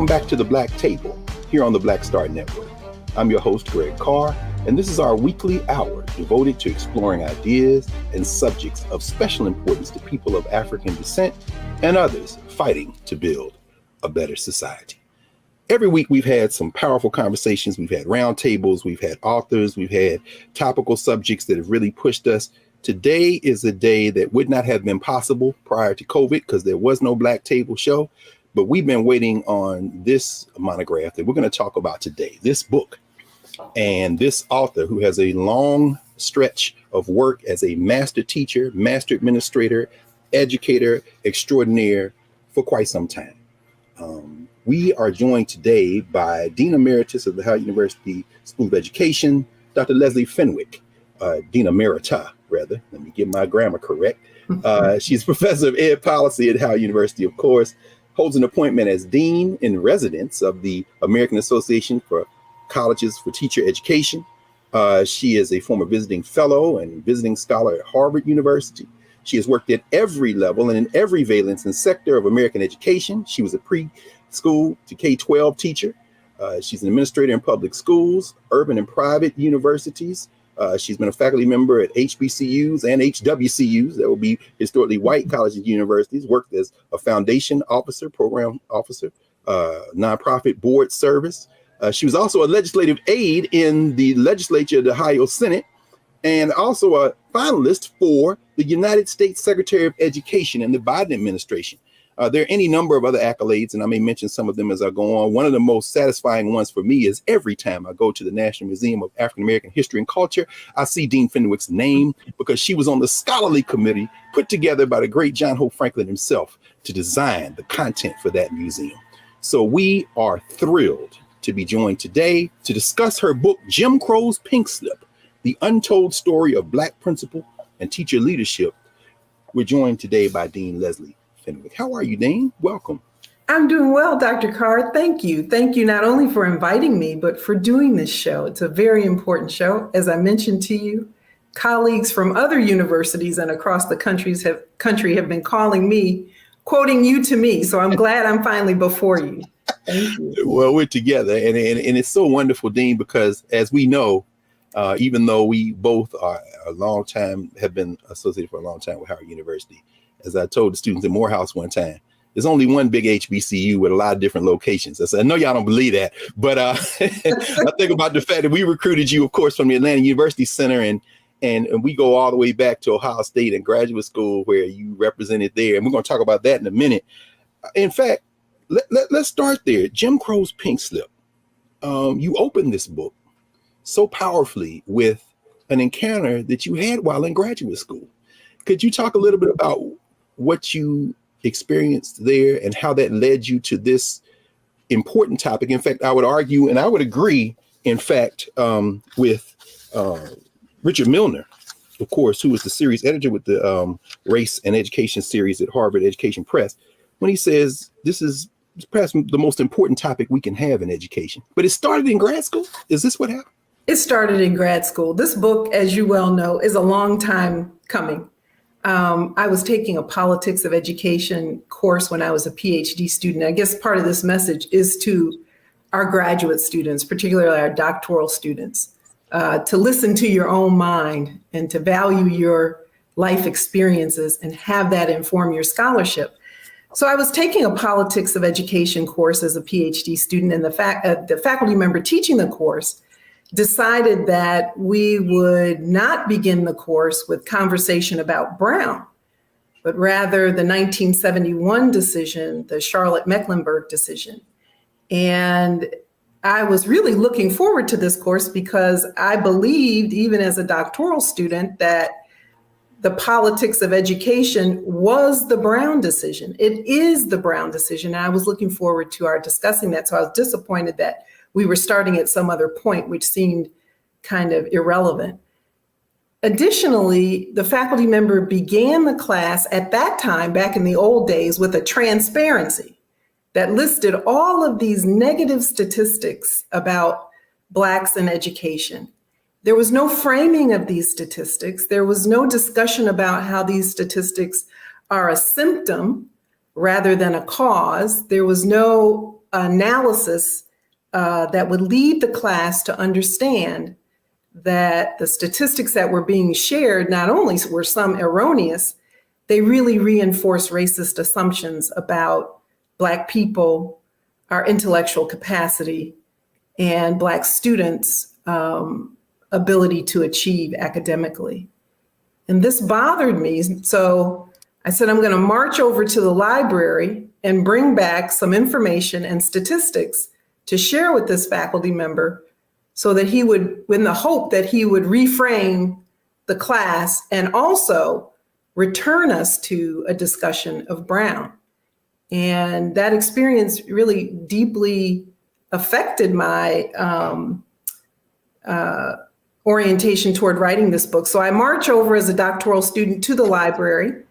back to the Black Table here on the Black Star Network. I'm your host, Greg Carr, and this is our weekly hour devoted to exploring ideas and subjects of special importance to people of African descent and others fighting to build a better society. Every week we've had some powerful conversations. We've had roundtables, we've had authors, we've had topical subjects that have really pushed us. Today is a day that would not have been possible prior to COVID because there was no Black Table show. But we've been waiting on this monograph that we're going to talk about today, this book, and this author who has a long stretch of work as a master teacher, master administrator, educator extraordinaire for quite some time. We are joined today by Dean Emeritus of the Howard University School of Education, Dr. Leslie Fenwick, Dean Emerita, rather. Let me get my grammar correct. She's professor of ed policy at Howard University, of course, holds an appointment as Dean in Residence of the American Association for Colleges for Teacher Education. She is a former visiting fellow and visiting scholar at Harvard University. She has worked at every level and in every valence and sector of American education. She was a preschool to K-12 teacher. She's an administrator in public schools, urban and private universities. She's been a faculty member at HBCUs and HWCUs, that will be historically white colleges and universities, worked as a foundation officer, program officer, nonprofit board service. She was also a legislative aide in the legislature of the Ohio Senate, and also a finalist for the United States Secretary of Education in the Biden administration. There are any number of other accolades, and I may mention some of them as I go on. One of the most satisfying ones for me is every time I go to the National Museum of African American History and Culture, I see Dean Fenwick's name because she was on the scholarly committee put together by the great John Hope Franklin himself to design the content for that museum. So we are thrilled to be joined today to discuss her book, Jim Crow's Pink Slip, The Untold Story of Black Principal and Teacher Leadership. We're joined today by Dean Leslie Fenwick. How are you, Dean? Welcome. I'm doing well, Dr. Carr. Thank you. Thank you not only for inviting me, but for doing this show. It's a very important show. As I mentioned to you, colleagues from other universities and across the country have been calling me, quoting you to me. So I'm glad I'm finally before you. Thank you. Well, we're together. And it's so wonderful, Dean, because as we know, even though we both are have been associated for a long time with Howard University, as I told the students at Morehouse one time, there's only one big HBCU with a lot of different locations. I said, I know y'all don't believe that, but I think about the fact that we recruited you, of course, from the Atlanta University Center, and we go all the way back to Ohio State and graduate school where you represented there. And we're going to talk about that in a minute. In fact, let's start there. Jim Crow's Pink Slip. You opened this book so powerfully with an encounter that you had while in graduate school. Could you talk a little bit about what you experienced there and how that led you to this important topic? In fact, I would argue, and I would agree, in fact, with Richard Milner, of course, who was the series editor with the Race and Education series at Harvard Education Press, when he says this is perhaps the most important topic we can have in education. But it started in grad school. Is this what happened? It started in grad school. This book, as you well know, is a long time coming. I was taking a politics of education course when I was a PhD student. I guess part of this message is to our graduate students, particularly our doctoral students, to listen to your own mind and to value your life experiences and have that inform your scholarship. So I was taking a politics of education course as a PhD student, and the faculty member teaching the course decided that we would not begin the course with conversation about Brown, but rather the 1971 decision, the Charlotte-Mecklenburg decision. And I was really looking forward to this course because I believed, even as a doctoral student, that the politics of education was the Brown decision. It is the Brown decision. And I was looking forward to our discussing that. So I was disappointed that we were starting at some other point, which seemed kind of irrelevant. Additionally, the faculty member began the class at that time, back in the old days, with a transparency that listed all of these negative statistics about Blacks in education. There was no framing of these statistics. There was no discussion about how these statistics are a symptom rather than a cause. There was no analysis that would lead the class to understand that the statistics that were being shared not only were some erroneous, they really reinforce racist assumptions about Black people, our intellectual capacity, and Black students' ability to achieve academically. And this bothered me. So I said, I'm going to march over to the library and bring back some information and statistics to share with this faculty member so that he would, in the hope that he would reframe the class and also return us to a discussion of Brown. And that experience really deeply affected my orientation toward writing this book. So I march over as a doctoral student to the library,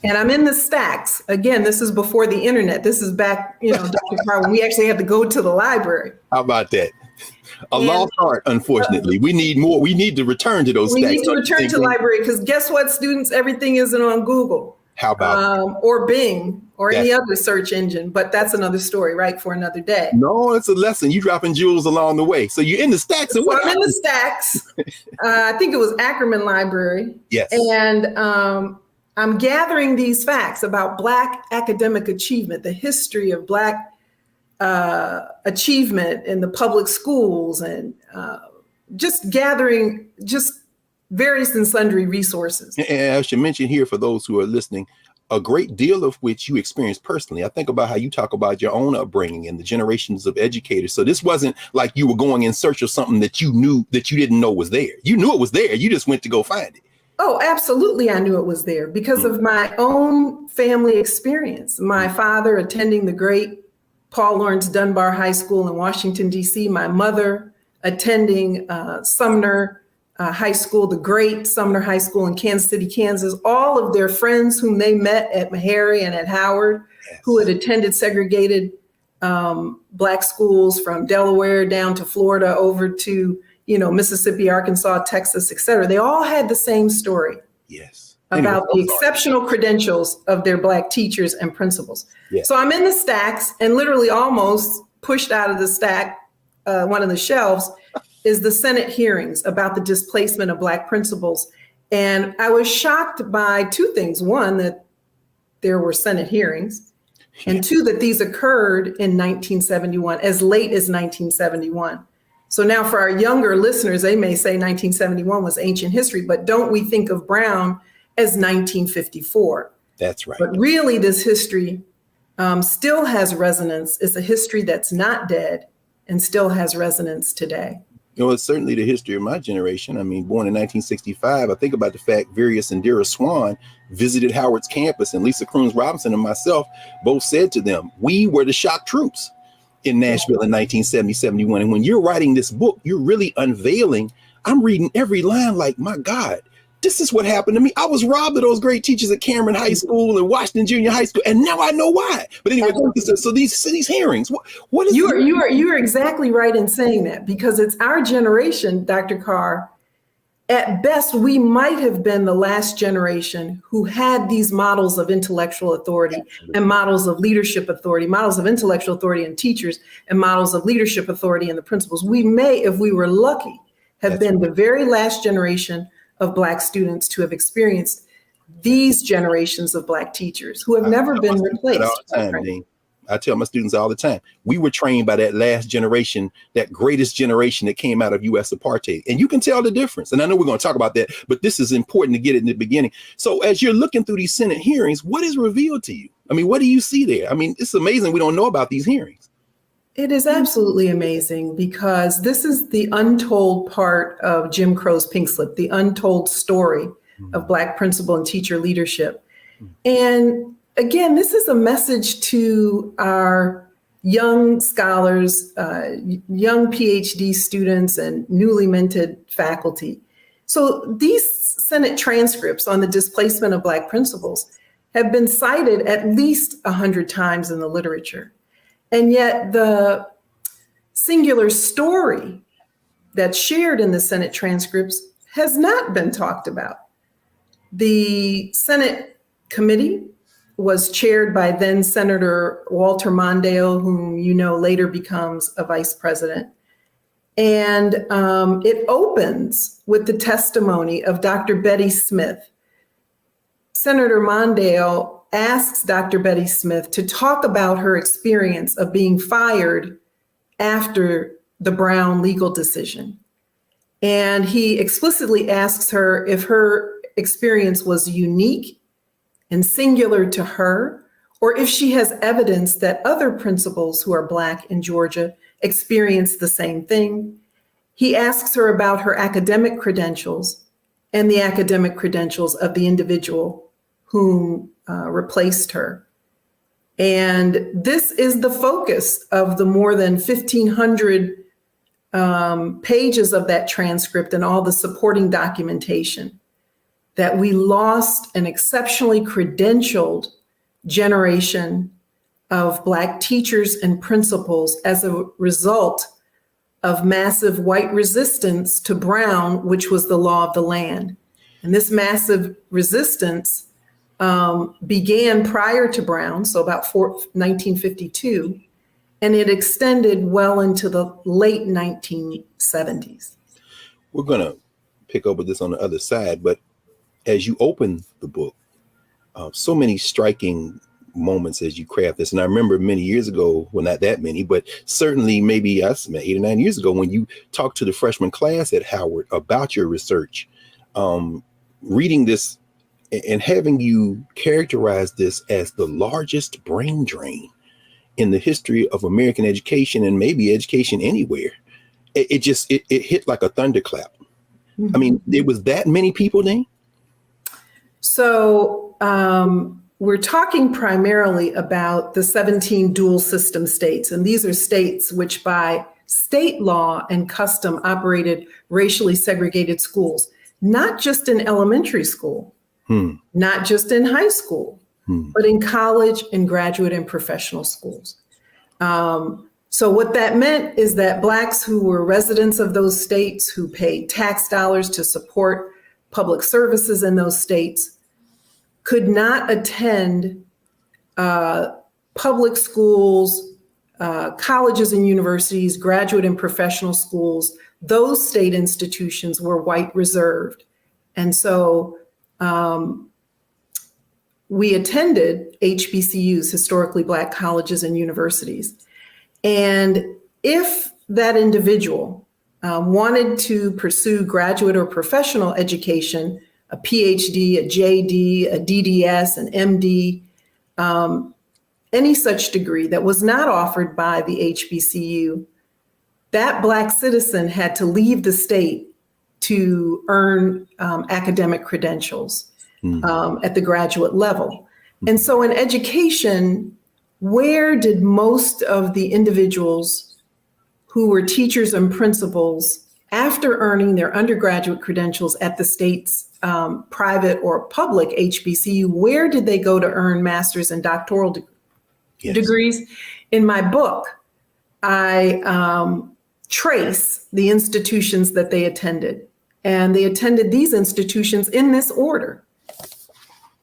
and I'm in the stacks. Again, this is before the internet. This is back, Dr. Carr, when we actually had to go to the library. How about that? A lost art, unfortunately. We need more. We need to return to those stacks. We need to return to the library because guess what, students? Everything isn't on Google. How about or Bing or any other search engine, but that's another story, right, for another day. No, it's a lesson. You dropping jewels along the way. So you're in the stacks. So I'm in the stacks. I think it was Ackerman Library. Yes. And I'm gathering these facts about Black academic achievement, the history of Black achievement in the public schools, and just gathering just various and sundry resources. And I should mention here for those who are listening, a great deal of which you experienced personally. I think about how you talk about your own upbringing and the generations of educators. So this wasn't like you were going in search of something that you knew that you didn't know was there. You knew it was there. You just went to go find it. Oh, absolutely. I knew it was there because of my own family experience. My father attending the great Paul Laurence Dunbar High School in Washington, D.C. My mother attending Sumner High School, the great Sumner High School in Kansas City, Kansas. All of their friends whom they met at Meharry and at Howard, who had attended segregated Black schools from Delaware down to Florida over to, Mississippi, Arkansas, Texas, et cetera. They all had the same story. Yes. About the exceptional credentials of their Black teachers and principals. Yes. So I'm in the stacks and literally almost pushed out of the stack, one of the shelves, is the Senate hearings about the displacement of Black principals. And I was shocked by two things. One, that there were Senate hearings, and two, that these occurred in 1971, as late as 1971. So now for our younger listeners, they may say 1971 was ancient history, but don't we think of Brown as 1954? That's right. But really this history still has resonance. It's a history that's not dead and still has resonance today. It's certainly the history of my generation. I mean, born in 1965, I think about the fact Various and Dara Swan visited Howard's campus, and Lisa Crooms Robinson and myself both said to them, we were the shock troops in Nashville in 1970-71. And when you're writing this book, you're really unveiling. I'm reading every line like, my God, this is what happened to me. I was robbed of those great teachers at Cameron High School and Washington Junior High School, and now I know why. But anyway, so these hearings, what is you are exactly right in saying that, because it's our generation, Dr. Carr. At best, we might have been the last generation who had these models of intellectual authority and models of leadership authority, models of intellectual authority in teachers and models of leadership authority in the principals. We may, if we were lucky, have been the very last generation of Black students to have experienced these generations of Black teachers who have never been replaced. I tell my students all the time, we were trained by that last generation, that greatest generation that came out of U.S. apartheid. And you can tell the difference. And I know we're going to talk about that, but this is important to get it in the beginning. So as you're looking through these Senate hearings, what is revealed to you? I mean, what do you see there? I mean, it's amazing we don't know about these hearings. It is absolutely amazing, because this is the untold part of Jim Crow's Pink Slip, the untold story of Black principal and teacher leadership. And again, this is a message to our young scholars, young PhD students, and newly minted faculty. So these Senate transcripts on the displacement of Black principals have been cited at least 100 times in the literature. And yet the singular story that's shared in the Senate transcripts has not been talked about. The Senate committee was chaired by then Senator Walter Mondale, whom you know later becomes a vice president. And it opens with the testimony of Dr. Betty Smith. Senator Mondale asks Dr. Betty Smith to talk about her experience of being fired after the Brown legal decision. And he explicitly asks her if her experience was unique and singular to her, or if she has evidence that other principals who are Black in Georgia experienced the same thing. He asks her about her academic credentials and the academic credentials of the individual whom replaced her. And this is the focus of the more than 1,500 pages of that transcript and all the supporting documentation, that we lost an exceptionally credentialed generation of Black teachers and principals as a result of massive white resistance to Brown, which was the law of the land. And this massive resistance began prior to Brown, so about 1952, and it extended well into the late 1970s. We're going to pick up with this on the other side, but as you open the book, so many striking moments as you craft this. And I remember many years ago, well, not that many, but certainly maybe 8 or 9 years ago, when you talked to the freshman class at Howard about your research, reading this and having you characterize this as the largest brain drain in the history of American education and maybe education anywhere. It hit like a thunderclap. Mm-hmm. I mean, there was that many people then? So we're talking primarily about the 17 dual system states. And these are states which by state law and custom operated racially segregated schools, not just in elementary school, not just in high school, but in college and graduate and professional schools. So what that meant is that Blacks who were residents of those states, who paid tax dollars to support public services in those states, could not attend public schools, colleges and universities, graduate and professional schools. Those state institutions were white reserved. And so we attended HBCUs, historically Black colleges and universities. And if that individual wanted to pursue graduate or professional education, a PhD, a JD, a DDS, an MD, any such degree that was not offered by the HBCU, that Black citizen had to leave the state to earn academic credentials at the graduate level. And so in education, where did most of the individuals who were teachers and principals, after earning their undergraduate credentials at the state's private or public HBCU, where did they go to earn master's and doctoral degrees? In my book, I trace the institutions that they attended. And they attended these institutions in this order: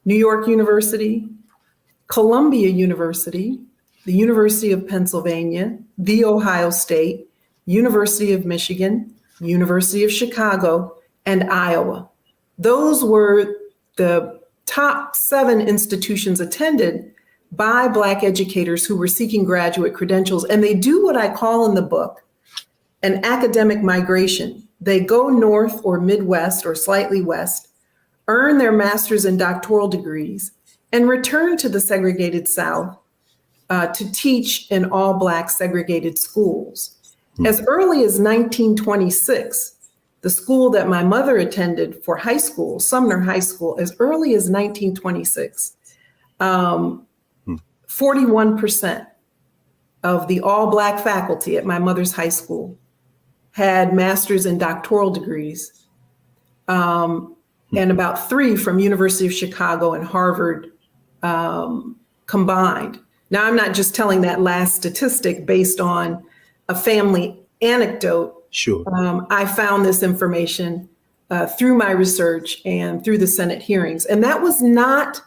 New York University, Columbia University, the University of Pennsylvania, The Ohio State, University of Michigan, University of Chicago, and Iowa. Those were the top 7 institutions attended by Black educators who were seeking graduate credentials. And they do what I call in the book an academic migration. They go north or Midwest or slightly west, earn their master's and doctoral degrees, and return to the segregated South to teach in all Black segregated schools. As early as 1926, the school that my mother attended for high school, Sumner High School, as early as 1926, 41% of the all Black faculty at my mother's high school had master's and doctoral degrees, and about 3 from University of Chicago and Harvard combined. Now, I'm not just telling that last statistic based on a family anecdote. Sure. I found this information through my research and through the Senate hearings. And that was not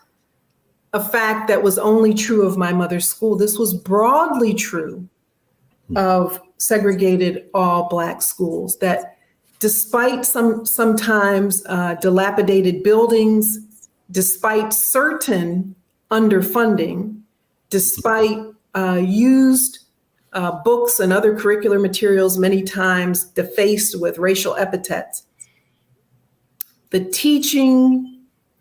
a fact that was only true of my mother's school. This was broadly true of segregated all Black schools, that despite sometimes dilapidated buildings, despite certain underfunding, despite used books and other curricular materials many times defaced with racial epithets, the teaching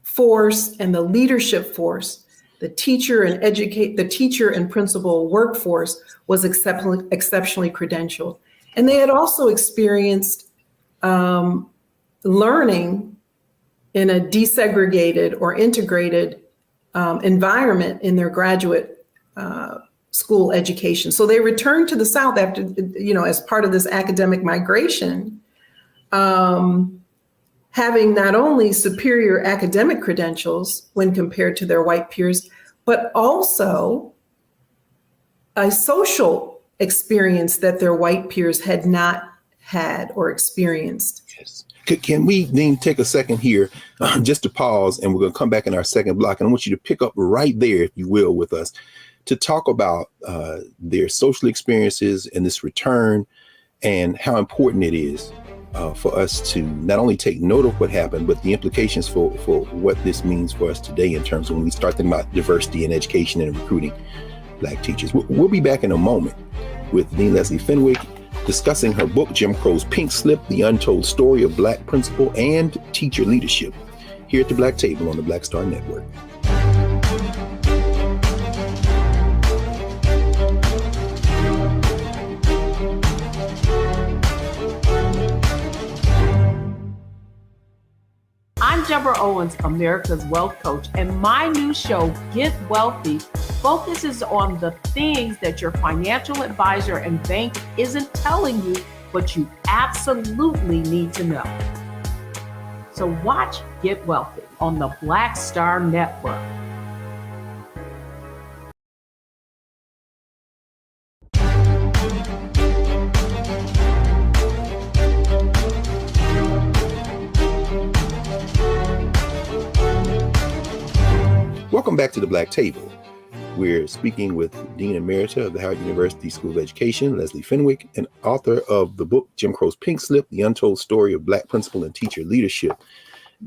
force and the leadership force, the teacher and principal workforce was exceptionally credentialed. And they had also experienced learning in a desegregated or integrated environment in their graduate school education. So they returned to the South after, as part of this academic migration, having not only superior academic credentials when compared to their white peers, but also a social experience that their white peers had not had or experienced. Yes. Can we then take a second here just to pause, and we're going to come back in our second block. And I want you to pick up right there, if you will, with us to talk about their social experiences and this return and how important it is for us to not only take note of what happened, but the implications for what this means for us today in terms of when we start thinking about diversity in education and recruiting Black teachers. We'll be back in a moment with Dean Leslie Fenwick discussing her book, Jim Crow's Pink Slip, The Untold Story of Black Principal and Teacher Leadership, here at the Black Table on the Black Star Network. I'm Deborah Owens, America's Wealth Coach, and my new show, Get Wealthy, focuses on the things that your financial advisor and bank isn't telling you, but you absolutely need to know. So watch Get Wealthy on the Black Star Network. Welcome back to the Black Table. We're speaking with Dean Emerita of the Howard University School of Education, Leslie Fenwick, and author of the book, Jim Crow's Pink Slip, The Untold Story of Black Principal and Teacher Leadership.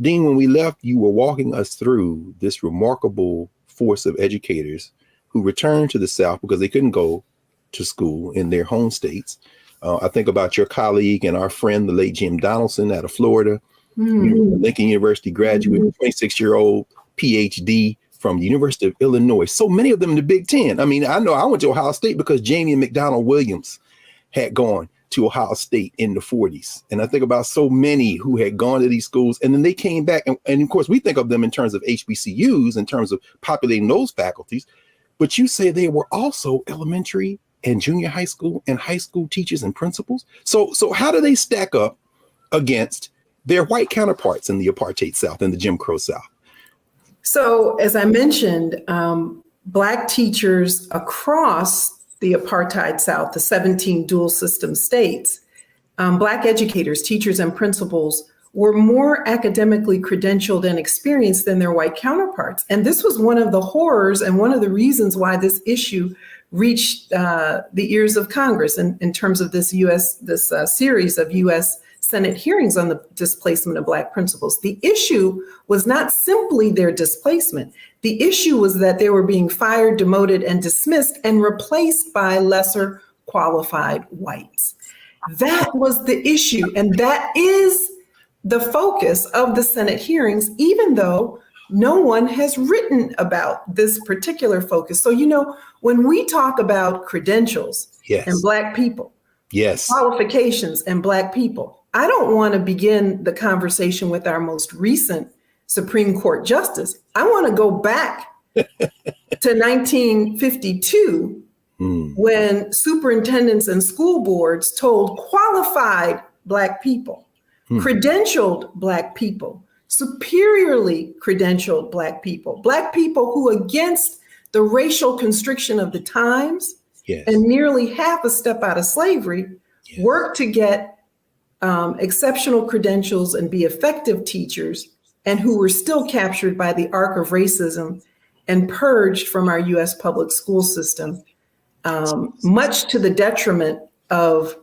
Dean, when we left, you were walking us through this remarkable force of educators who returned to the South because they couldn't go to school in their home states. I think about your colleague and our friend, the late Jim Donaldson out of Florida, Lincoln University graduate, 26-year-old PhD from the University of Illinois. So many of them in the Big Ten. I mean, I know I went to Ohio State because Jamie and McDonald Williams had gone to Ohio State in the 40s. And I think about so many who had gone to these schools, and then they came back. And of course, we think of them in terms of HBCUs, in terms of populating those faculties. But you say they were also elementary and junior high school and high school teachers and principals. So how do they stack up against their white counterparts in the apartheid South and the Jim Crow South? So, as I mentioned, Black teachers across the apartheid South, the 17 dual system states, Black educators, teachers, and principals were more academically credentialed and experienced than their white counterparts. And this was one of the horrors and one of the reasons why this issue reached the ears of Congress in terms of this series of U.S. Senate hearings on the displacement of Black principals. The issue was not simply their displacement. The issue was that they were being fired, demoted, and dismissed and replaced by lesser qualified whites. That was the issue. And that is the focus of the Senate hearings, even though no one has written about this particular focus. So, when we talk about credentials and Black people, qualifications and Black people, I don't want to begin the conversation with our most recent Supreme Court justice. I want to go back to 1952 when superintendents and school boards told qualified Black people, credentialed Black people, superiorly credentialed Black people who, against the racial constriction of the times and nearly half a step out of slavery, worked to get exceptional credentials and be effective teachers, and who were still captured by the arc of racism and purged from our U.S. public school system, much to the detriment of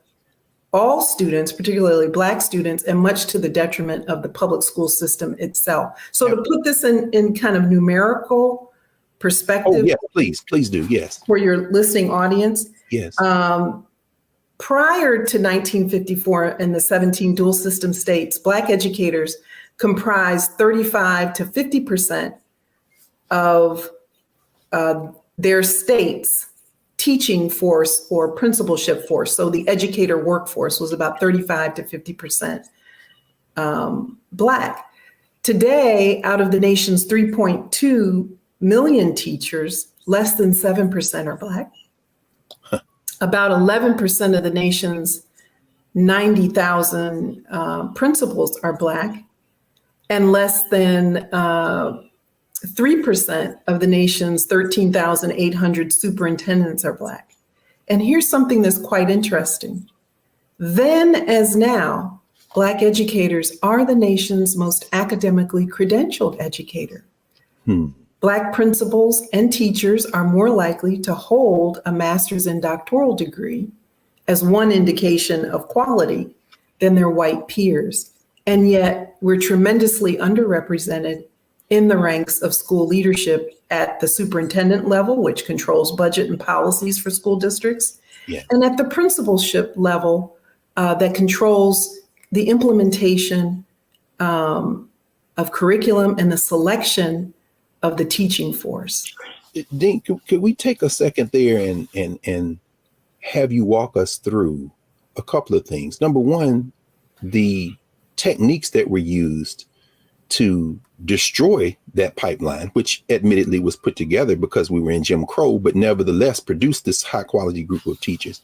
all students, particularly Black students, and much to the detriment of the public school system itself. So to put this in kind of numerical perspective. Oh, yeah, please do. Yes. For your listening audience. Yes. Prior to 1954 in the 17 dual system states, Black educators comprised 35 to 50% of their state's teaching force or principalship force. So the educator workforce was about 35 to 50% Black. Today, out of the nation's 3.2 million teachers, less than 7% are Black. About 11% of the nation's 90,000 principals are Black, and less than 3% of the nation's 13,800 superintendents are Black. And here's something that's quite interesting. Then as now, Black educators are the nation's most academically credentialed educator. Black principals and teachers are more likely to hold a master's and doctoral degree as one indication of quality than their white peers. And yet we're tremendously underrepresented in the ranks of school leadership at the superintendent level, which controls budget and policies for school districts, and at the principalship level that controls the implementation of curriculum and the selection of the teaching force. Dean, could we take a second there and have you walk us through a couple of things? Number one, the techniques that were used to destroy that pipeline, which admittedly was put together because we were in Jim Crow, but nevertheless produced this high quality group of teachers.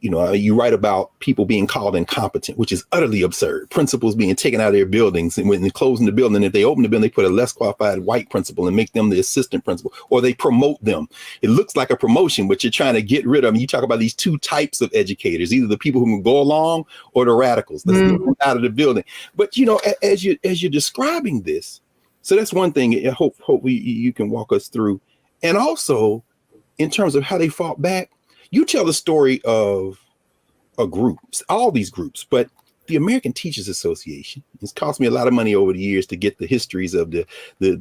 You know, you write about people being called incompetent, which is utterly absurd. Principals being taken out of their buildings, and when they're closing the building, if they open the building, they put a less qualified white principal and make them the assistant principal, or they promote them. It looks like a promotion, but you're trying to get rid of them. You talk about these two types of educators, either the people who can go along or the radicals. Let's get them out of the building. But, you know, as you're describing this, so that's one thing. I hope you can walk us through. And also, in terms of how they fought back, you tell the story of a group, all these groups, but the American Teachers Association. It's cost me a lot of money over the years to get the histories of the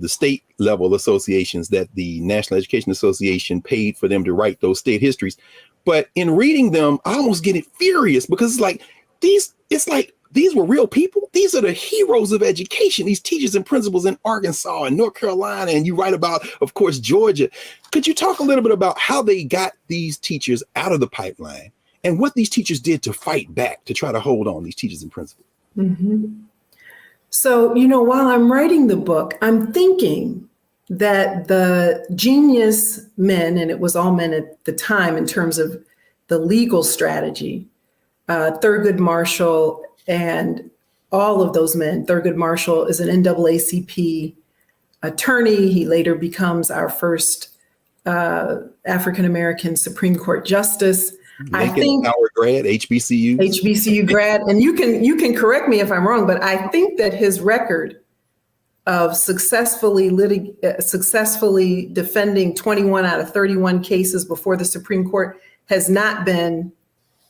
state level associations that the National Education Association paid for them to write those state histories. But in reading them, I almost get furious because it's like these were real people. These are the heroes of education, these teachers and principals in Arkansas and North Carolina. And you write about, of course, Georgia. Could you talk a little bit about how they got these teachers out of the pipeline and what these teachers did to fight back, to try to hold on, these teachers and principals? So, you know, while I'm writing the book, I'm thinking that the genius men, and it was all men at the time in terms of the legal strategy, Thurgood Marshall and all of those men. Thurgood Marshall is an NAACP attorney. He later becomes our first African-American Supreme Court justice. I think our grad, HBCU grad, and you can correct me if I'm wrong, but I think that his record of successfully defending 21 out of 31 cases before the Supreme Court has not been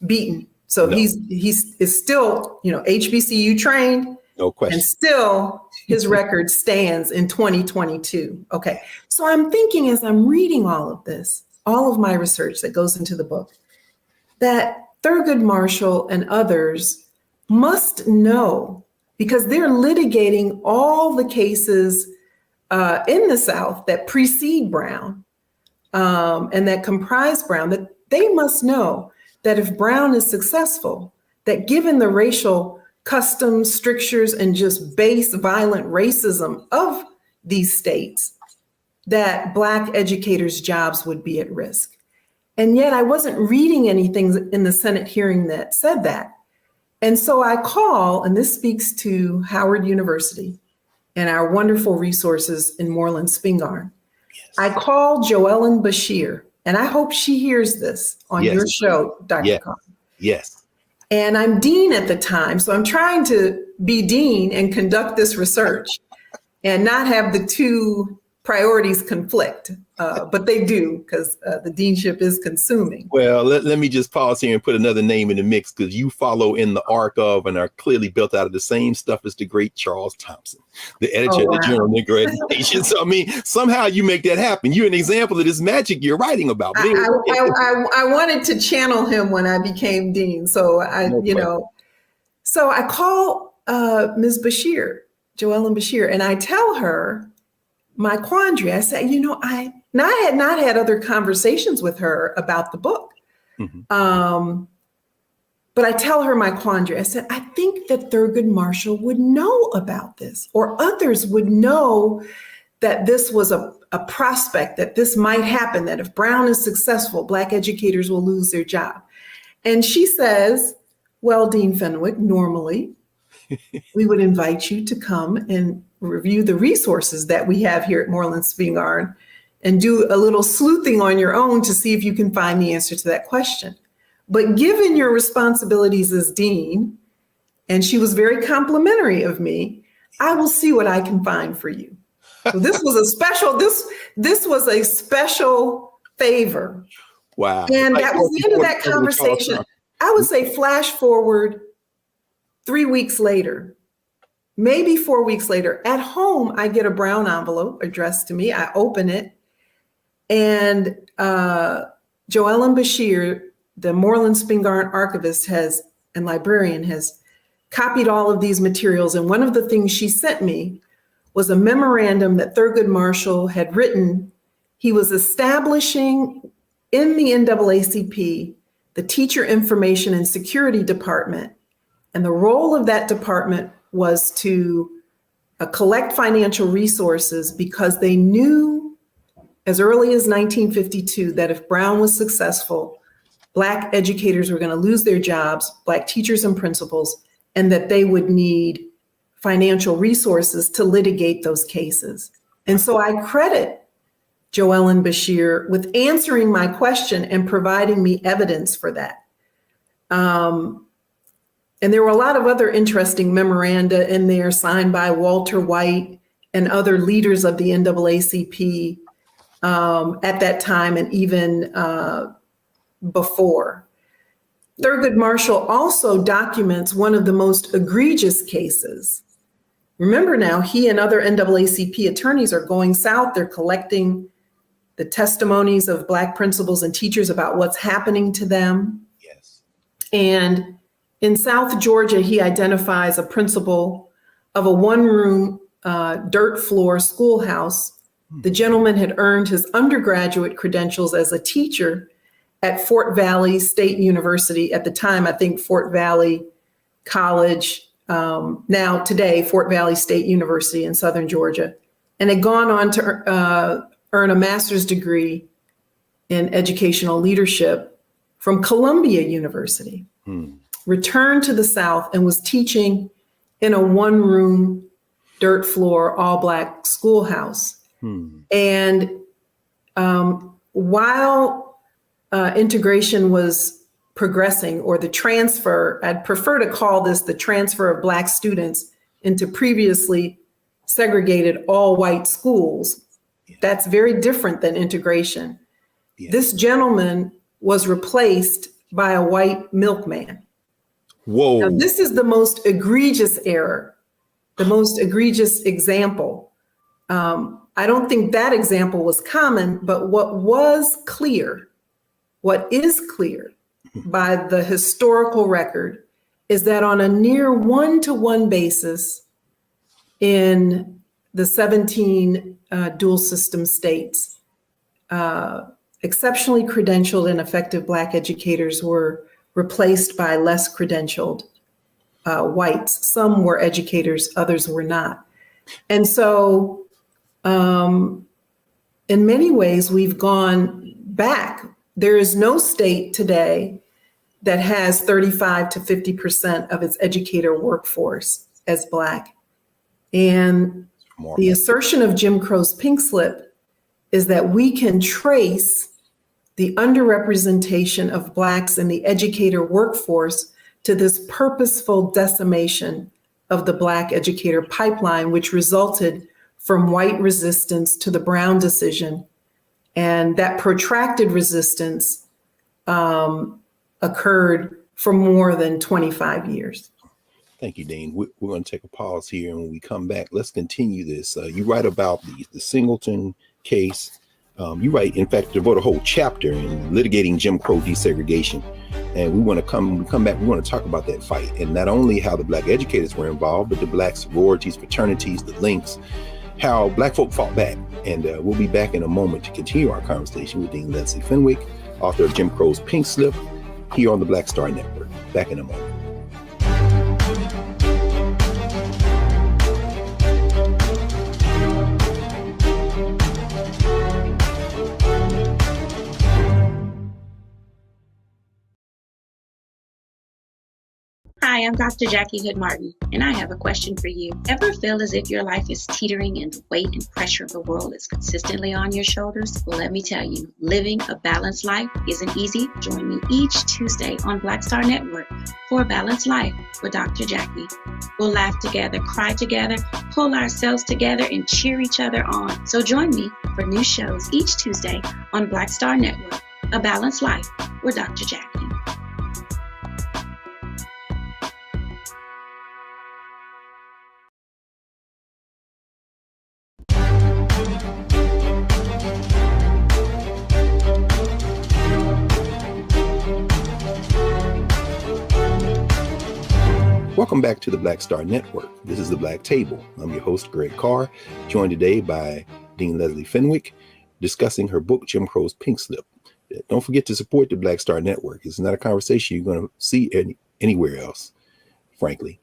beaten. So no. he's still, you know, HBCU trained. No question. And still his record stands in 2022. Okay. So I'm thinking, as I'm reading all of this, all of my research that goes into the book, that Thurgood Marshall and others must know, because they're litigating all the cases in the South that precede Brown and that comprise Brown, that they must know that if Brown is successful, that given the racial customs, strictures, and just base violent racism of these states, that Black educators' jobs would be at risk. And yet I wasn't reading anything in the Senate hearing that said that. And so I call, and this speaks to Howard University and our wonderful resources in Moreland Spingarn. Yes. I call Joellen Bashir, and I hope she hears this on your show, Dr. Carr. Yes. And I'm dean at the time, so I'm trying to be dean and conduct this research and not have the two priorities conflict, but they do, because the deanship is consuming. Well, let me just pause here and put another name in the mix, because you follow in the arc of and are clearly built out of the same stuff as the great Charles Thompson, the editor of the Journal of Negro Education. So, I mean, somehow you make that happen. You're an example of this magic you're writing about. I wanted to channel him when I became dean. So so I call Ms. Bashir, Joellen Bashir, and I tell her my quandary. I said, I had not had other conversations with her about the book. Mm-hmm. But I tell her my quandary. I said, I think that Thurgood Marshall would know about this, or others would know that this was a prospect, that this might happen, that if Brown is successful, Black educators will lose their job. And she says, well, Dean Fenwick, normally we would invite you to come and review the resources that we have here at Moreland Spingarn and do a little sleuthing on your own to see if you can find the answer to that question. But given your responsibilities as dean, and she was very complimentary of me, I will see what I can find for you. So this was a special favor. Wow. And that was the end of that conversation. I would say flash forward 3 weeks later, maybe 4 weeks later, at home, I get a brown envelope addressed to me. I open it, and Joellen Bashir, the Moreland Spingarn archivist and librarian, has copied all of these materials. And one of the things she sent me was a memorandum that Thurgood Marshall had written. He was establishing in the NAACP the Teacher Information and Security Department. And the role of that department was to collect financial resources, because they knew as early as 1952 that if Brown was successful, Black educators were going to lose their jobs, Black teachers and principals, and that they would need financial resources to litigate those cases. And so I credit Joellen Bashir with answering my question and providing me evidence for that. And there were a lot of other interesting memoranda in there signed by Walter White and other leaders of the NAACP at that time, and even before. Thurgood Marshall also documents one of the most egregious cases. Remember now, he and other NAACP attorneys are going south. They're collecting the testimonies of Black principals and teachers about what's happening to them. Yes. And in South Georgia, he identifies a principal of a one-room dirt floor schoolhouse. The gentleman had earned his undergraduate credentials as a teacher at Fort Valley State University. At the time, I think Fort Valley College, now today, Fort Valley State University in Southern Georgia, and had gone on to earn a master's degree in educational leadership from Columbia University. Returned to the South and was teaching in a one-room dirt floor, all-Black schoolhouse. And while integration was progressing, or the transfer, I'd prefer to call this the transfer of Black students into previously segregated all-white schools. That's very different than integration. This gentleman was replaced by a white milkman. Whoa. Now, this is the most egregious error, the most egregious example. I don't think that example was common, but what is clear by the historical record is that on a near one-to-one basis in the 17 dual system states, exceptionally credentialed and effective Black educators were replaced by less credentialed whites. Some were educators, others were not. And so in many ways, we've gone back. There is no state today that has 35 to 50% of its educator workforce as Black. And the assertion of Jim Crow's pink slip is that we can trace the underrepresentation of Blacks in the educator workforce to this purposeful decimation of the Black educator pipeline, which resulted from white resistance to the Brown decision. And that protracted resistance occurred for more than 25 years. Thank you, Dean. We're going to take a pause here, and when we come back, let's continue this. You write about the Singleton case. You write, in fact, devote a whole chapter in litigating Jim Crow desegregation. And when we come back, we want to talk about that fight, and not only how the Black educators were involved, but the Black sororities, fraternities, the links, how Black folk fought back. And we'll be back in a moment to continue our conversation with Dean Leslie Fenwick, author of Jim Crow's Pink Slip, here on the Black Star Network. Back in a moment. Hi, I'm Dr. Jackie Hood Martin, and I have a question for you. Ever feel as if your life is teetering and the weight and pressure of the world is consistently on your shoulders? Well, let me tell you, living a balanced life isn't easy. Join me each Tuesday on Black Star Network for A Balanced Life with Dr. Jackie. We'll laugh together, cry together, pull ourselves together, and cheer each other on. So join me for new shows each Tuesday on Black Star Network, A Balanced Life with Dr. Jackie. Welcome back to the Black Star Network. This is the Black Table. I'm your host, Greg Carr, joined today by Dean Leslie Fenwick, discussing her book, Jim Crow's Pink Slip. Don't forget to support the Black Star Network. It's not a conversation you're going to see anywhere else, frankly.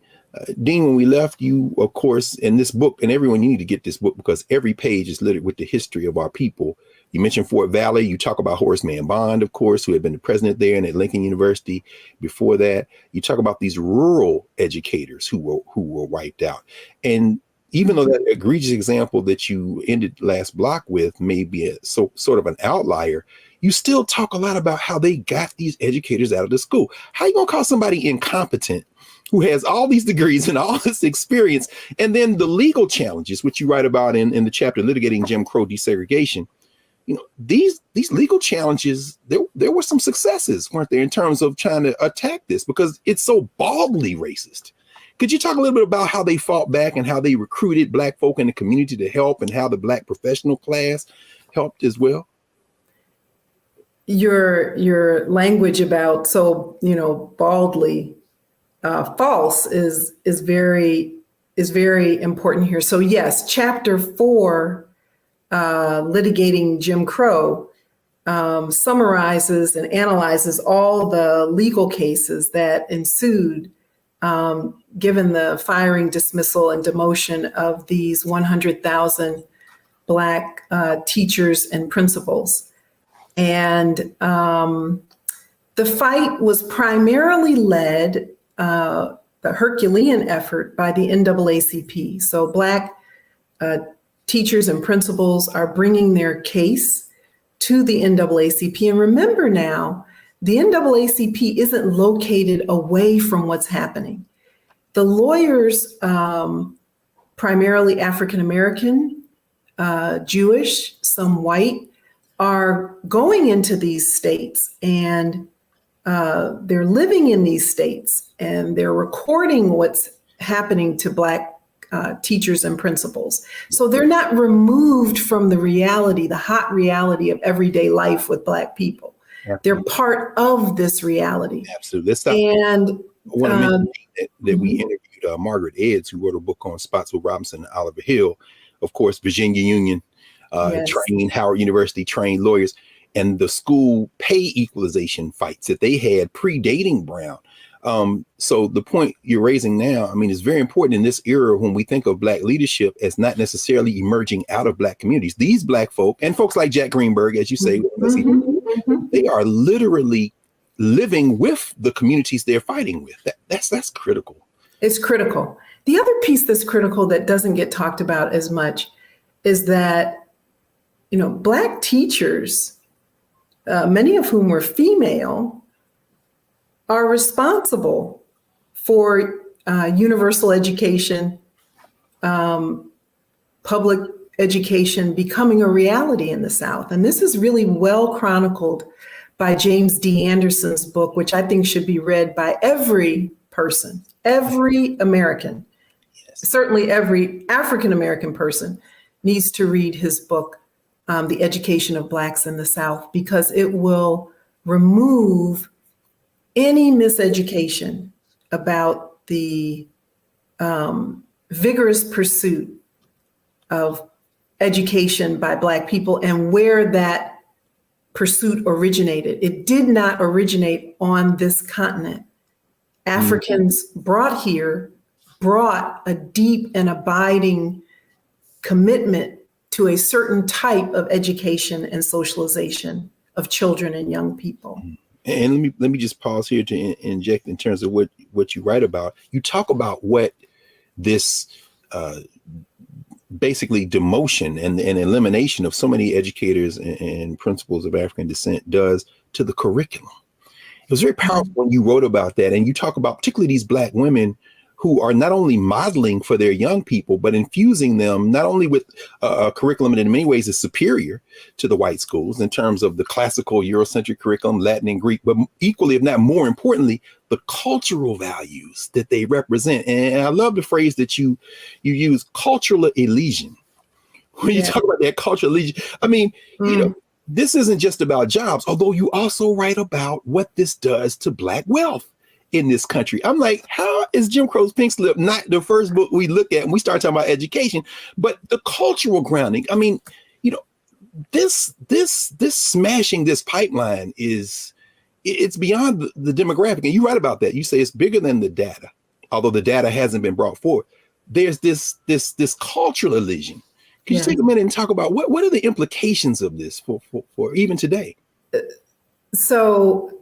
Dean, when we left, you, of course, in this book, and everyone, you need to get this book because every page is littered with the history of our people. You mentioned Fort Valley. You talk about Horace Mann Bond, of course, who had been the president there and at Lincoln University before that. You talk about these rural educators who were wiped out. And even though that egregious example that you ended last block with may be sort of an outlier, you still talk a lot about how they got these educators out of the school. How you going to call somebody incompetent who has all these degrees and all this experience, and then the legal challenges, which you write about in the chapter Litigating Jim Crow Desegregation? You know, these legal challenges, there were some successes, weren't there, in terms of trying to attack this because it's so baldly racist. Could you talk a little bit about how they fought back and how they recruited Black folk in the community to help and how the Black professional class helped as well? Your language about baldly false is very important here. So yes, chapter 4, litigating Jim Crow, summarizes and analyzes all the legal cases that ensued, given the firing, dismissal, and demotion of these 100,000 Black teachers and principals. And the fight was primarily led, the Herculean effort, by the NAACP. So Black teachers and principals are bringing their case to the NAACP. And remember now, the NAACP isn't located away from what's happening. The lawyers, primarily African-American, Jewish, some white, are going into these states and they're living in these states and they're recording what's happening to Black teachers and principals. So they're not removed from the reality, the hot reality of everyday life with Black people. Absolutely. They're part of this reality. Absolutely. Let's stop. And I want to mention that we interviewed Margaret Edds, who wrote a book on Spotswood Robinson and Oliver Hill. Of course, Virginia Union, trained, Howard University trained lawyers, and the school pay equalization fights that they had predating Brown. So the point you're raising now, I mean, is very important in this era when we think of Black leadership as not necessarily emerging out of Black communities. These Black folk and folks like Jack Greenberg, as you say, they are literally living with the communities they're fighting with. That's critical. It's critical. The other piece that's critical that doesn't get talked about as much is that, Black teachers, many of whom were female, are responsible for universal education public education becoming a reality in the South. And this is really well chronicled by James D. Anderson's book, which I think should be read by every person, every American. Certainly every African American person needs to read his book, The Education of Blacks in the South, because it will remove any miseducation about the vigorous pursuit of education by Black people and where that pursuit originated. It did not originate on this continent. Africans brought a deep and abiding commitment to a certain type of education and socialization of children and young people. And let me just pause here to inject in terms of what you write about. You talk about what this basically demotion and elimination of so many educators and principals of African descent does to the curriculum. It was very powerful when you wrote about that, and you talk about particularly these Black women who are not only modeling for their young people, but infusing them not only with a curriculum that in many ways is superior to the white schools in terms of the classical Eurocentric curriculum, Latin and Greek, but equally, if not more importantly, the cultural values that they represent. And I love the phrase that you use, cultural elision. When you talk about that cultural elision, I mean, you know, this isn't just about jobs, although you also write about what this does to Black wealth in this country. I'm like, how is Jim Crow's Pink Slip not the first book we look at when we start talking about education, but the cultural grounding? I mean, you know, this smashing this pipeline it's beyond the demographic. And you write about that. You say it's bigger than the data, although the data hasn't been brought forward. There's this cultural elision. Can you take a minute and talk about what are the implications of this for even today? So,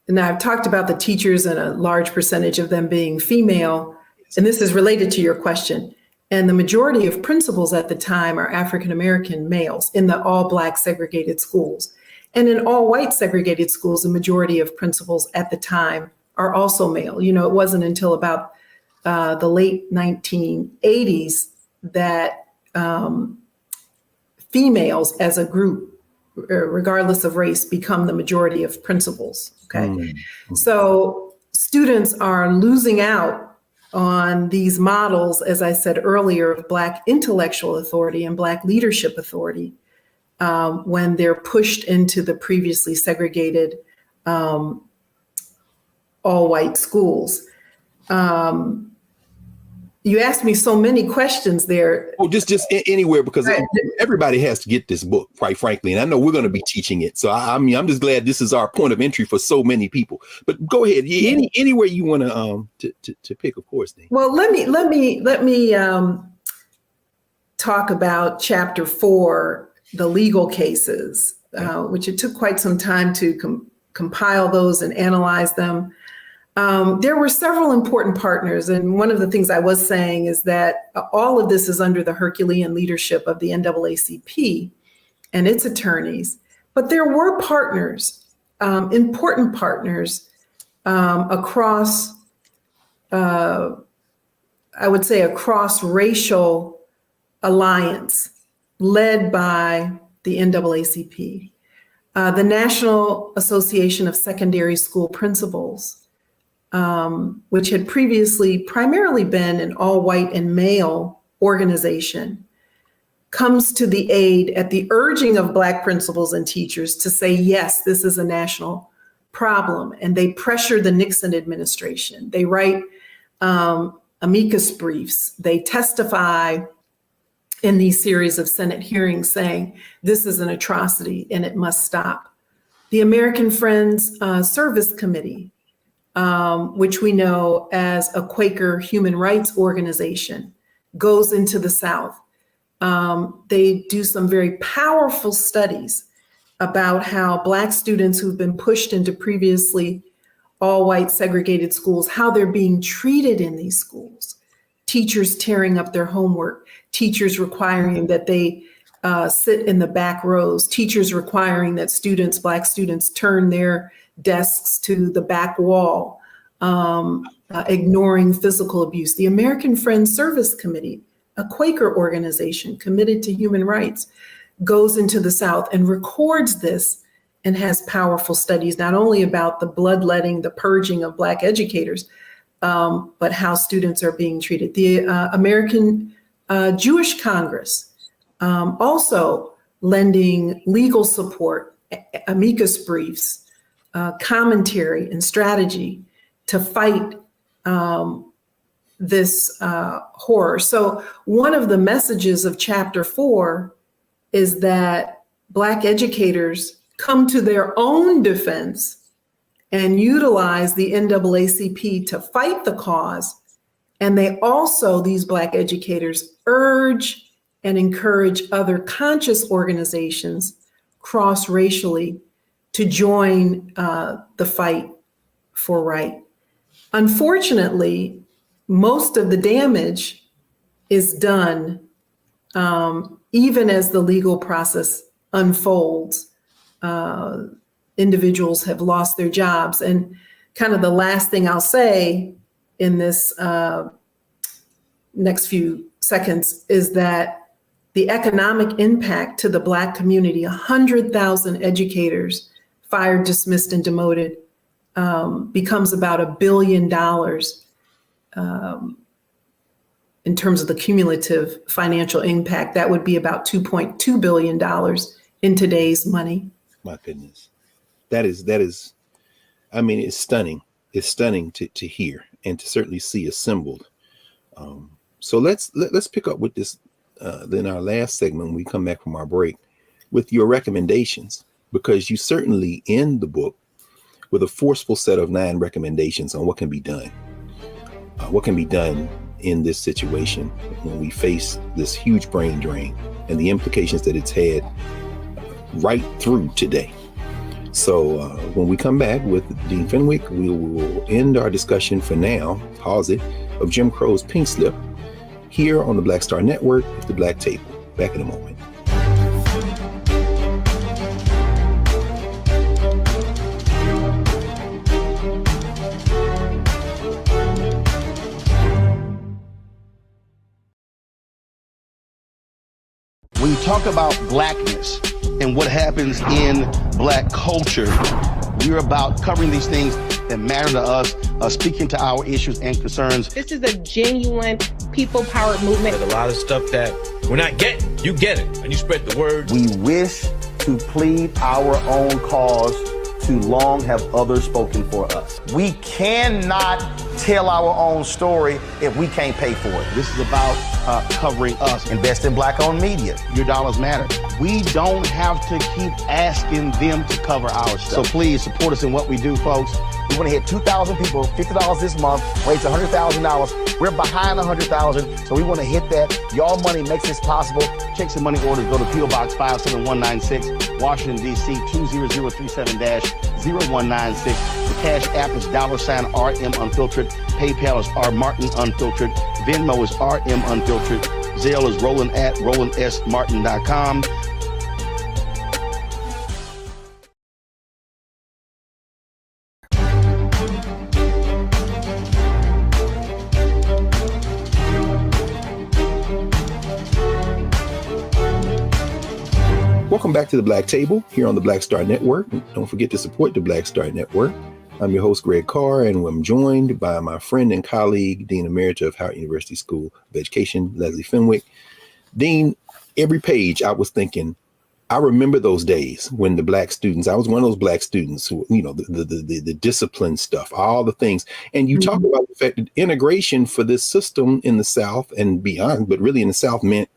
and I've talked about the teachers and a large percentage of them being female, and this is related to your question. And the majority of principals at the time are African-American males in the all Black segregated schools. And in all white segregated schools, the majority of principals at the time are also male. You know, it wasn't until about the late 1980s that females as a group, regardless of race, become the majority of principals. Okay. So students are losing out on these models, as I said earlier, of Black intellectual authority and Black leadership authority when they're pushed into the previously segregated all white schools. You asked me so many questions there. Oh, just anywhere, because everybody has to get this book, quite frankly. And I know we're going to be teaching it. So I'm just glad this is our point of entry for so many people. But go ahead. Anywhere you want to pick, of course. Then. Well, let me talk about chapter 4, the legal cases, which it took quite some time to compile those and analyze them. There were several important partners, and one of the things I was saying is that all of this is under the Herculean leadership of the NAACP and its attorneys, but there were partners, important partners across, I would say, a cross-racial alliance led by the NAACP, the National Association of Secondary School Principals, which had previously primarily been an all-white and male organization, comes to the aid at the urging of Black principals and teachers to say, yes, this is a national problem. And they pressure the Nixon administration. They write amicus briefs. They testify in these series of Senate hearings saying, this is an atrocity and it must stop. The American Friends Service Committee, which we know as a Quaker human rights organization, goes into the South. They do some very powerful studies about how Black students who've been pushed into previously all-white segregated schools, how they're being treated in these schools. Teachers tearing up their homework, teachers requiring that they sit in the back rows, teachers requiring that students, Black students, turn their desks to the back wall, ignoring physical abuse. The American Friends Service Committee a Quaker organization committed to human rights, goes into the South and records this and has powerful studies, not only about the bloodletting, the purging of Black educators, but how students are being treated. The American Jewish Congress also lending legal support, amicus briefs, commentary and strategy to fight this horror. So one of the messages of Chapter 4 is that Black educators come to their own defense and utilize the NAACP to fight the cause. And they also, these Black educators, urge and encourage other conscious organizations cross-racially to join the fight for right. Unfortunately, most of the damage is done even as the legal process unfolds. Individuals have lost their jobs. And kind of the last thing I'll say in this next few seconds is that the economic impact to the Black community, 100,000 educators fired, dismissed, and demoted, becomes about $1 billion in terms of the cumulative financial impact. That would be about $2.2 billion in today's money. My goodness. That is, I mean, it's stunning. It's stunning to hear and to certainly see assembled. So let's pick up with this then our last segment when we come back from our break with your recommendations, because you certainly end the book with a forceful set of 9 recommendations on what can be done. What can be done in this situation when we face this huge brain drain and the implications that it's had right through today. So when we come back with Dean Fenwick, we will end our discussion for now, pause it, of Jim Crow's Pink Slip here on the Black Star Network with the Black Table. Back in a moment. When you talk about Blackness and what happens in Black culture, we're about covering these things that matter to us, speaking to our issues and concerns. This is a genuine people-powered movement. There's a lot of stuff that we're not getting. You get it, and you spread the word. We wish to plead our own cause. Too long have others spoken for us. We cannot tell our own story if we can't pay for it. This is about covering us. Invest in Black-owned media. Your dollars matter. We don't have to keep asking them to cover our stuff. So please support us in what we do, folks. We want to hit 2,000 people, $50 this month, raise $100,000. We're behind 100,000, so we want to hit that. Y'all money makes this possible. Checks and money orders go to P.O. Box 57196, Washington, D.C. 20037-0196. The Cash App is $RM Unfiltered. PayPal is R Martin Unfiltered. Venmo is RM Unfiltered. Zelle is Roland at RolandSMartin.com. Welcome back to the Black Table here on the Black Star Network. Don't forget to support the Black Star Network. I'm your host, Greg Carr, and I'm joined by my friend and colleague, Dean Emerita of Howard University School of Education, Leslie Fenwick. Dean, every page I was thinking, I remember those days when the Black students, I was one of those Black students who, you know, the discipline stuff, all the things. And you talk about the fact that integration for this system in the South and beyond, but really in the South, meant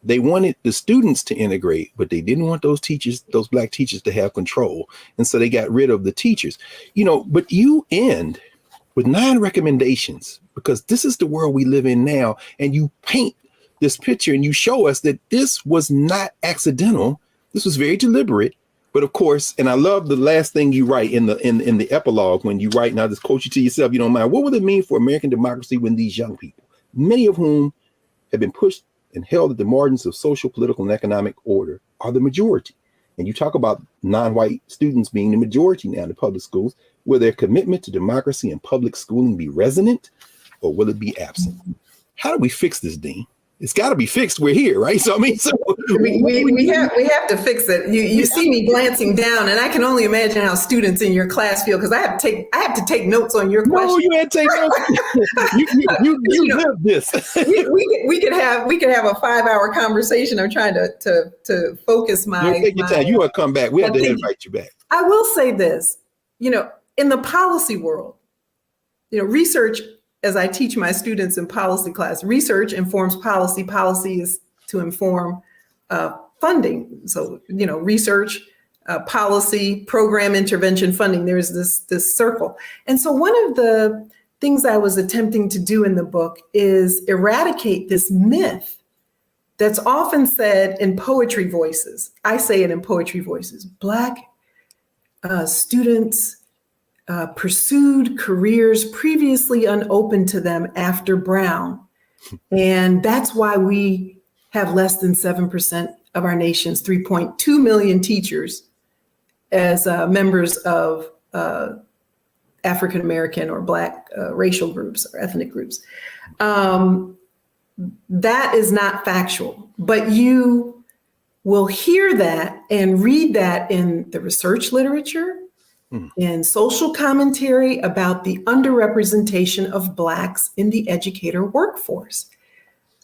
they wanted the students to integrate, but they didn't want those teachers, those Black teachers, to have control. And so they got rid of the teachers, you know, but you end with 9 recommendations because this is the world we live in now. And you paint this picture and you show us that this was not accidental. This was very deliberate. But of course, and I love the last thing you write in the epilogue when you write, now this quote you to yourself, you don't mind, what would it mean for American democracy when these young people, many of whom have been pushed and held at the margins of social, political, and economic order, are the majority? And you talk about non-white students being the majority now in the public schools. Will their commitment to democracy and public schooling be resonant, or will it be absent? How do we fix this, Dean? it's got to be fixed. We're here, right? So I mean, so we have to fix it. You see me glancing down, and I can only imagine how students in your class feel, because I have to take notes on your question. No, you had to take notes. you live this. we could have a 5-hour conversation. I'm trying to focus my. Take your time. You want to come back? We have to invite you back. I will say this. In the policy world, research. As I teach my students in policy class, research informs policy. Policy is to inform funding. So, research, policy, program, intervention, funding. There's this circle. And so one of the things I was attempting to do in the book is eradicate this myth that's often said in poetry voices. I say it in poetry voices. Black students pursued careers previously unopened to them after Brown. And that's why we have less than 7% of our nation's 3.2 million teachers as members of African American or Black racial groups or ethnic groups. That is not factual, but you will hear that and read that in the research literature, in social commentary about the underrepresentation of Blacks in the educator workforce.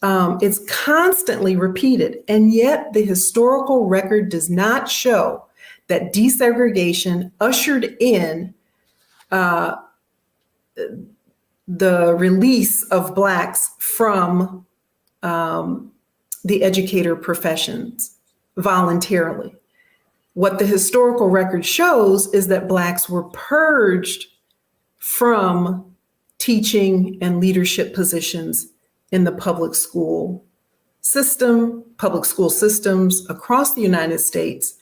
It's constantly repeated, and yet the historical record does not show that desegregation ushered in the release of Blacks from the educator professions voluntarily. What the historical record shows is that Blacks were purged from teaching and leadership positions in the public school systems across the United States.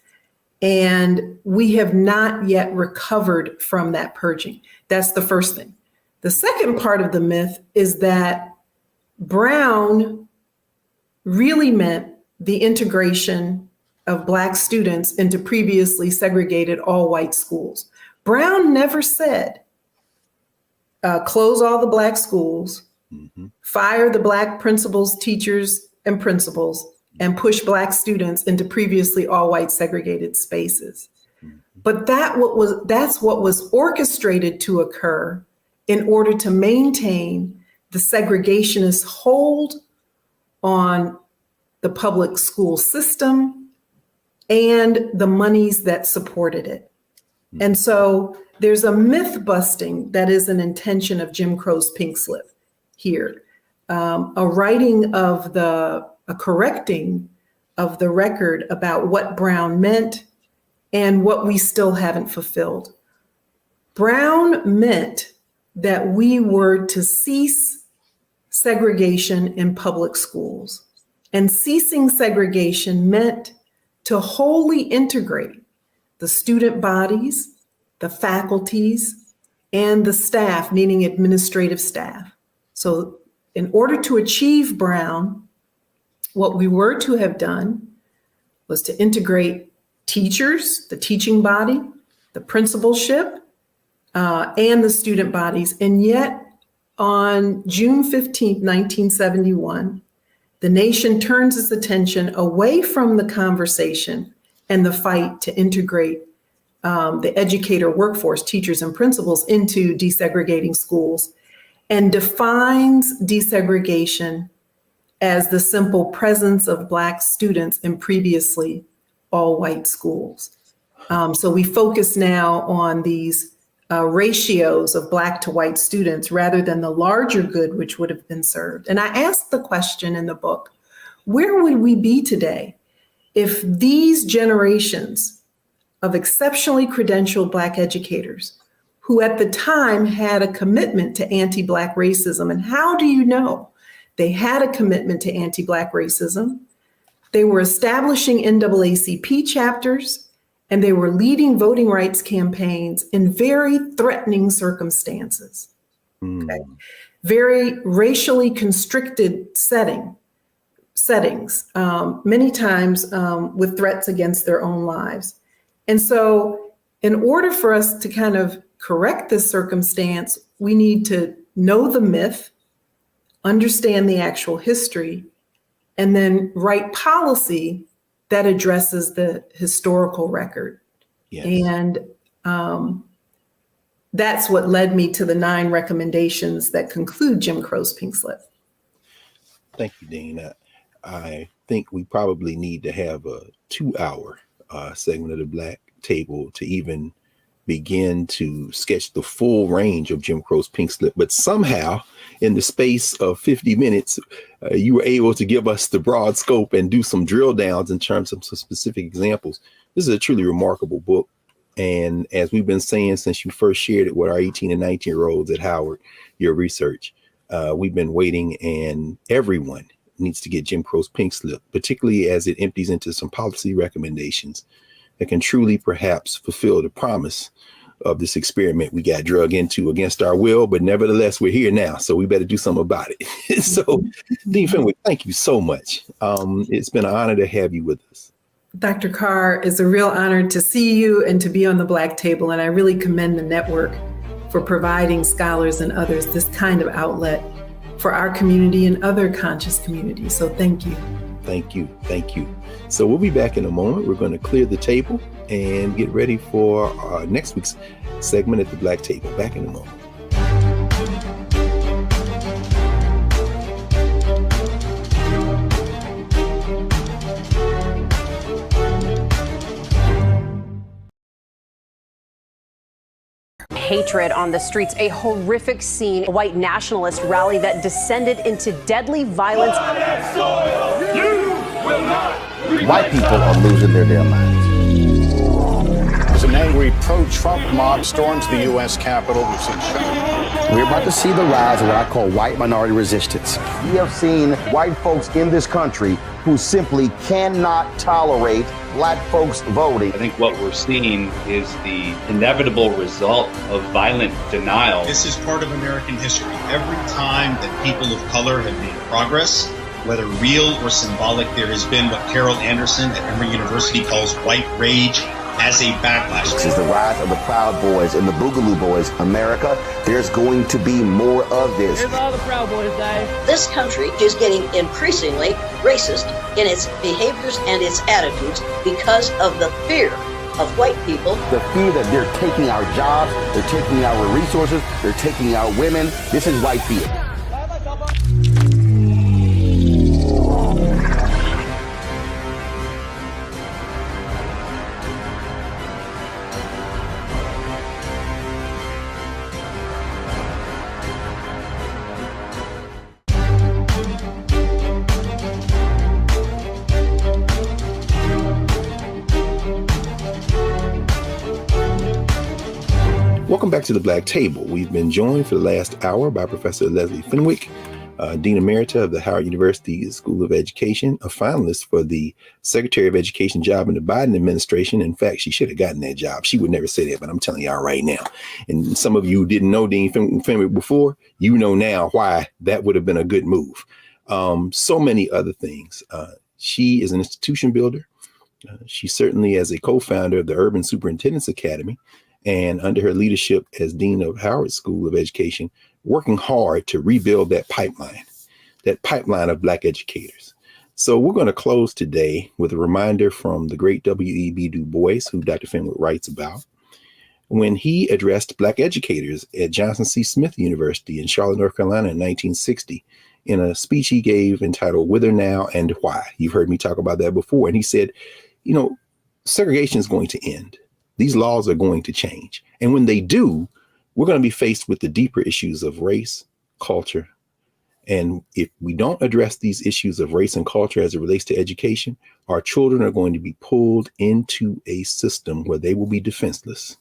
And we have not yet recovered from that purging. That's the first thing. The second part of the myth is that Brown really meant the integration of Black students into previously segregated all-white schools. Brown never said, close all the Black schools, fire the Black principals, teachers, and principals, and push Black students into previously all-white segregated spaces. But that's what was orchestrated to occur in order to maintain the segregationist hold on the public school system and the monies that supported it. And so there's a myth busting that is an intention of Jim Crow's Pink Slip here. A correcting of the record about what Brown meant and what we still haven't fulfilled. Brown meant that we were to cease segregation in public schools. And ceasing segregation meant to wholly integrate the student bodies, the faculties, and the staff, meaning administrative staff. So in order to achieve Brown, what we were to have done was to integrate teachers, the teaching body, the principalship, and the student bodies. And yet on June 15th, 1971, the nation turns its attention away from the conversation and the fight to integrate the educator workforce, teachers and principals, into desegregating schools, and defines desegregation as the simple presence of Black students in previously all-white schools. So we focus now on these ratios of Black to white students rather than the larger good which would have been served. And I asked the question in the book, where would we be today if these generations of exceptionally credentialed Black educators who at the time had a commitment to anti-Black racism, and how do you know they had a commitment to anti-Black racism? They were establishing NAACP chapters, and they were leading voting rights campaigns in very threatening circumstances. Okay. Very racially constricted settings, many times with threats against their own lives. And so in order for us to kind of correct this circumstance, we need to know the myth, understand the actual history, and then write policy that addresses the historical record. Yes. And that's what led me to the 9 recommendations that conclude Jim Crow's Pink Slip. Thank you, Dean. I think we probably need to have a 2-hour segment of the Black Table to even begin to sketch the full range of Jim Crow's Pink Slip. But somehow, in the space of 50 minutes, you were able to give us the broad scope and do some drill downs in terms of some specific examples. This is a truly remarkable book. And as we've been saying since you first shared it with our 18 and 19-year-olds at Howard, your research, we've been waiting, and everyone needs to get Jim Crow's Pink Slip, particularly as it empties into some policy recommendations that can truly perhaps fulfill the promise of this experiment we got drug into against our will, but nevertheless, we're here now, so we better do something about it. So, Dean Fenwick, thank you so much. It's been an honor to have you with us. Dr. Carr, it's a real honor to see you and to be on the Black Table, and I really commend the network for providing scholars and others this kind of outlet for our community and other conscious communities. So thank you. Thank you. Thank you. So we'll be back in a moment. We're going to clear the table and get ready for our next week's segment at the Black Table. Back in a moment. Hatred on the streets, a horrific scene, a white nationalist rally that descended into deadly violence. White people are losing their damn minds. As an angry pro-Trump mob storms the U.S. Capitol, we've seen shooting. We're about to see the rise of what I call white minority resistance. We have seen white folks in this country who simply cannot tolerate black folks voting. I think what we're seeing is the inevitable result of violent denial. This is part of American history. Every time that people of color have made progress, whether real or symbolic, there has been what Carol Anderson at Emory University calls white rage as a backlash. This is the rise of the Proud Boys and the Boogaloo Boys. America, there's going to be more of this. Here's all the Proud Boys, guys. This country is getting increasingly racist in its behaviors and its attitudes because of the fear of white people. The fear that they're taking our jobs, they're taking our resources, they're taking our women. This is white fear. Welcome back to the Black Table. We've been joined for the last hour by Professor Leslie Fenwick, Dean Emerita of the Howard University School of Education, a finalist for the Secretary of Education job in the Biden administration. In fact, she should have gotten that job. She would never say that, but I'm telling y'all right now. And some of you didn't know Dean Fenwick before, you know now why that would have been a good move. So many other things. She is an institution builder. She certainly is a co-founder of the Urban Superintendents Academy, and under her leadership as Dean of Howard School of Education, working hard to rebuild that pipeline of Black educators. So we're going to close today with a reminder from the great W.E.B. Du Bois, who Dr. Fenwick writes about, when he addressed Black educators at Johnson C. Smith University in Charlotte, North Carolina in 1960, in a speech he gave entitled Whither Now and Why. You've heard me talk about that before. And he said, you know, segregation is going to end. These laws are going to change. And when they do, we're going to be faced with the deeper issues of race, culture. And if we don't address these issues of race and culture as it relates to education, our children are going to be pulled into a system where they will be defenseless.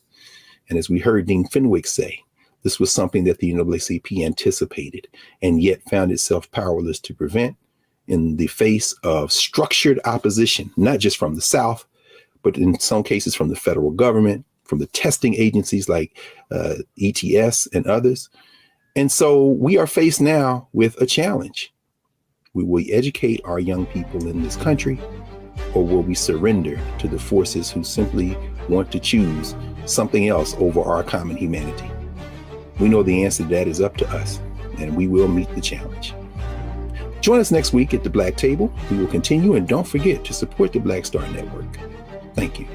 And as we heard Dean Fenwick say, this was something that the NAACP anticipated and yet found itself powerless to prevent in the face of structured opposition, not just from the South, but in some cases from the federal government, from the testing agencies like ETS and others. And so we are faced now with a challenge. Will we educate our young people in this country, or will we surrender to the forces who simply want to choose something else over our common humanity? We know the answer to that is up to us, and we will meet the challenge. Join us next week at the Black Table. We will continue, and don't forget to support the Black Star Network. Thank you.